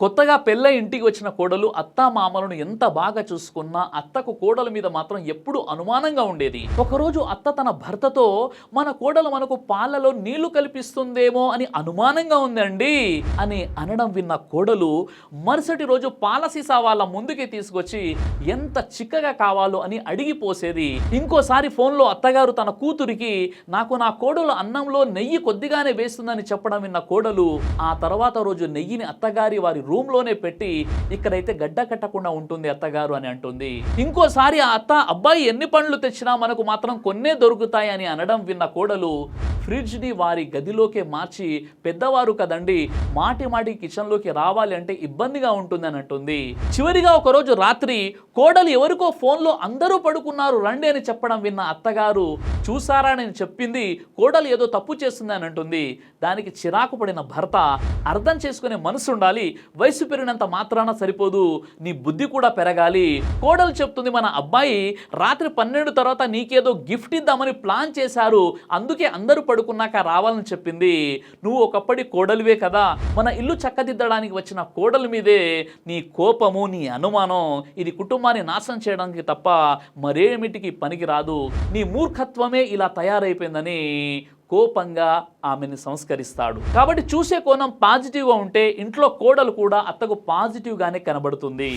కొత్తగా పెళ్ళై ఇంటికి వచ్చిన కోడలు అత్తా మామలను ఎంత బాగా చూసుకున్నా అత్తకు కోడల మీద మాత్రం ఎప్పుడు అనుమానంగా ఉండేది. ఒకరోజు అత్త తన భర్తతో మన కోడలు మనకు పాలలో నీళ్లు కల్పిస్తుందేమో అని అనుమానంగా ఉందండి అని అనడం విన్న కోడలు మరుసటి రోజు పాల సీసా వాళ్ళ ముందుకి తీసుకొచ్చి ఎంత చిక్కగా కావాలో అని అడిగి పోసేది. ఇంకోసారి ఫోన్లో అత్తగారు తన కూతురికి నాకు నా కోడలు అన్నంలో నెయ్యి కొద్దిగానే వేస్తుందని చెప్పడం విన్న కోడలు ఆ తర్వాత రోజు నెయ్యిని అత్తగారి వారి రూమ్ లోనే పెట్టి ఇక్కడైతే గడ్డ కట్టకుండా ఉంటుంది అత్తగారు అని అంటుంది. ఇంకోసారి ఆ అత్త అబ్బాయి ఎన్ని పండ్లు తెచ్చినా మనకు మాత్రం కొన్నే దొరుకుతాయి అని అనడం విన్న కోడలు ఫ్రిడ్జ్ ని వారి గదిలోకే మార్చి పెద్దవారు కదండి మాటి మాటి కిచెన్ లోకి రావాలి అంటే ఇబ్బందిగా ఉంటుందని అంటుంది. చివరిగా ఒకరోజు రాత్రి కోడలు ఎవరికో ఫోన్లో అందరూ పడుకున్నారు రండి అని చెప్పడం విన్న అత్తగారు చూసారా నేను చెప్పింది కోడలు ఏదో తప్పు చేస్తుంది అని అంటుంది. దానికి చిరాకు పడిన భర్త అర్థం చేసుకునే మనసు ఉండాలి, వయసు పెరిగినంత మాత్రాన సరిపోదు, నీ బుద్ధి కూడా పెరగాలి. కోడలు చెప్తుంది మన అబ్బాయి రాత్రి 12 తర్వాత నీకేదో గిఫ్ట్ ఇద్దామని ప్లాన్ చేశారు, అందుకే అందరూ పడుకున్నాక రావాలని చెప్పింది. నువ్వు ఒకప్పటి కోడలివే కదా, మన ఇల్లు చక్కదిద్దడానికి వచ్చిన కోడలి మీదే నీ కోపము నీ అనుమానం, ఇది కుటుంబాన్ని నాశనం చేయడానికి తప్ప మరేమిటికి పనికి రాదు, నీ మూర్ఖత్వమే ఇలా తయారైపోయిందని కోపంగా ఆమెను సంస్కరిస్తాడు. కాబట్టి చూసే కోణం పాజిటివ్గా ఉంటే ఇంట్లో కోడలు కూడా అత్తకు పాజిటివ్గానే కనబడుతుంది.